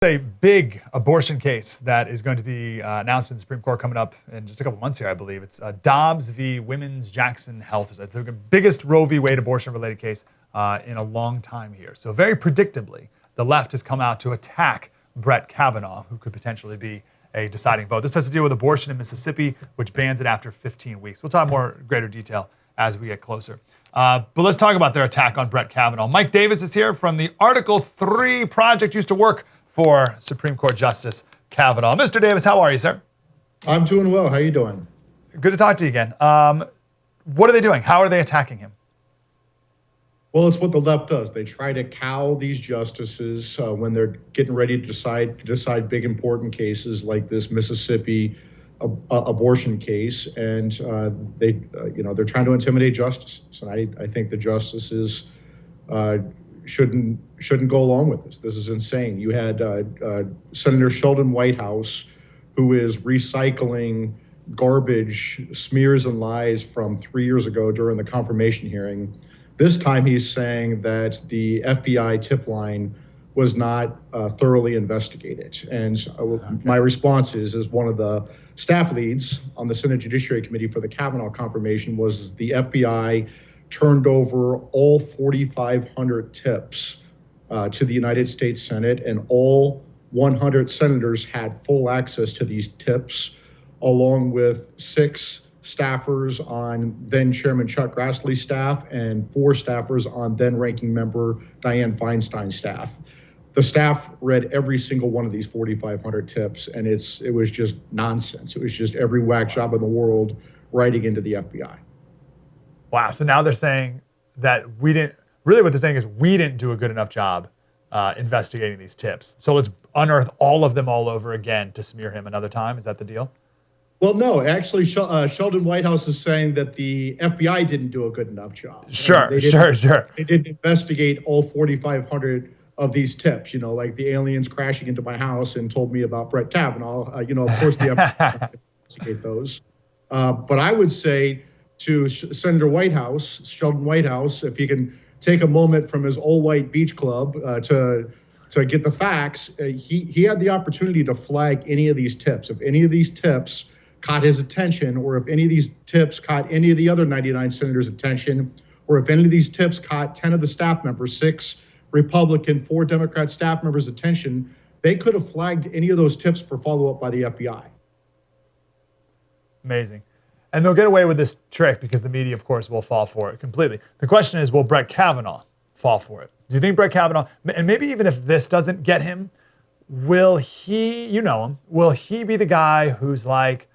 A big abortion case that is going to be announced in the Supreme Court coming up in just a couple months here, I believe. It's Dobbs v. Women's Jackson Health. It's the biggest Roe v. Wade abortion-related case in a long time here. So very predictably, the left has come out to attack Brett Kavanaugh, who could potentially be a deciding vote. This has to deal with abortion in Mississippi, which bans it after 15 weeks. We'll talk more greater detail as we get closer. But let's talk about their attack on Brett Kavanaugh. Mike Davis is here from the Article 3 Project, used to work for Supreme Court Justice Kavanaugh. Mr. Davis, how are you, sir? I'm doing well. How are you doing? Good to talk to you again. What are they doing? How are they attacking him? Well, it's what the left does. They try to cow these justices when they're getting ready to decide big important cases like this Mississippi abortion case, and they're trying to intimidate justices. And I think the justices shouldn't go along with this. This is insane. You had Senator Sheldon Whitehouse, who is recycling garbage, smears and lies from 3 years ago during the confirmation hearing. This time he's saying that the FBI tip line was not thoroughly investigated. And my response is, as one of the staff leads on the Senate Judiciary Committee for the Kavanaugh confirmation, was the FBI turned over all 4,500 tips to the United States Senate, and all 100 senators had full access to these tips, along with 6 staffers on then Chairman Chuck Grassley's staff and 4 staffers on then Ranking Member Dianne Feinstein's staff. The staff read every single one of these 4,500 tips, and it was just nonsense. It was just every whack job in the world writing into the FBI. Wow. So now they're saying that we didn't, really what they're saying is we didn't do a good enough job investigating these tips. So let's unearth all of them all over again to smear him another time. Is that the deal? Well, no, actually, Sheldon Whitehouse is saying that the FBI didn't do a good enough job. Sure. They didn't investigate all 4,500 of these tips, like the aliens crashing into my house and told me about Brett Kavanaugh. Of course, the FBI didn't investigate those. But I would say to Senator Whitehouse, Sheldon Whitehouse, if he can take a moment from his all-white beach club to get the facts, he had the opportunity to flag any of these tips. If any of these tips caught his attention, or if any of these tips caught any of the other 99 senators' attention, or if any of these tips caught 10 of the staff members, 6 Republican, 4 Democrat staff members' attention, they could have flagged any of those tips for follow-up by the FBI. Amazing. And they'll get away with this trick because the media, of course, will fall for it completely. The question is, will Brett Kavanaugh fall for it? Do you think Brett Kavanaugh, and maybe even if this doesn't get him, will he, will he be the guy who's like,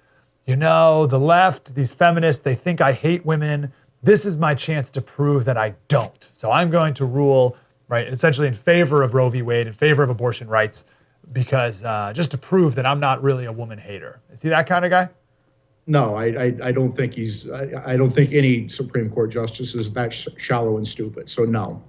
the left, these feminists, they think I hate women. This is my chance to prove that I don't. So I'm going to rule, right, essentially in favor of Roe v. Wade, in favor of abortion rights, because just to prove that I'm not really a woman hater. Is he that kind of guy? No, I don't think I don't think any Supreme Court justice is that shallow and stupid. So no.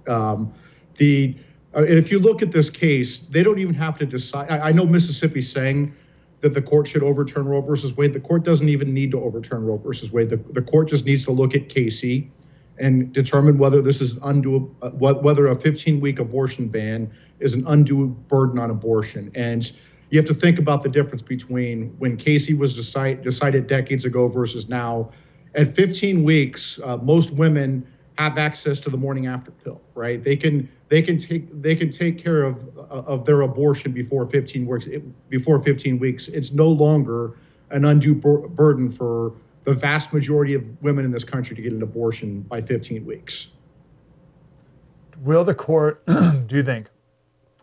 If you look at this case, they don't even have to decide. I know Mississippi's saying that the court should overturn Roe versus Wade. The court doesn't even need to overturn Roe versus Wade. The court just needs to look at Casey and determine whether this is whether a 15-week abortion ban is an undue burden on abortion. And you have to think about the difference between when Casey was decided decades ago versus now. At 15 weeks, most women have access to the morning after pill, right? They can take care of their abortion before 15 weeks. It's no longer an undue burden for the vast majority of women in this country to get an abortion by 15 weeks. Will the court, do you think,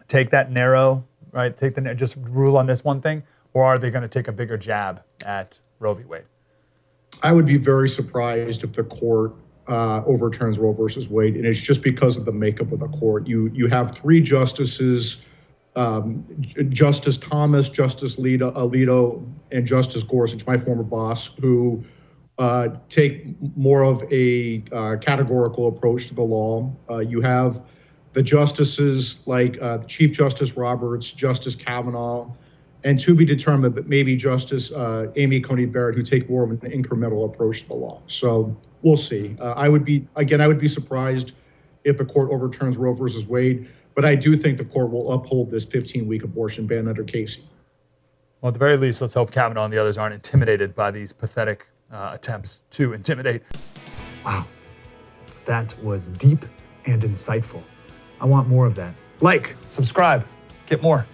take that narrow, right? Just rule on this one thing, or are they going to take a bigger jab at Roe v. Wade? I would be very surprised if the court overturns Roe versus Wade, and it's just because of the makeup of the court. You have 3 justices, Justice Thomas, Justice Alito, and Justice Gorsuch, my former boss, who take more of a categorical approach to the law. You have the justices like Chief Justice Roberts, Justice Kavanaugh, and to be determined, but maybe Justice Amy Coney Barrett, who take more of an incremental approach to the law. So we'll see. I would be surprised if the court overturns Roe versus Wade. But I do think the court will uphold this 15-week abortion ban under Casey. Well, at the very least, let's hope Kavanaugh and the others aren't intimidated by these pathetic attempts to intimidate. Wow, that was deep and insightful. I want more of that. Like, subscribe, get more.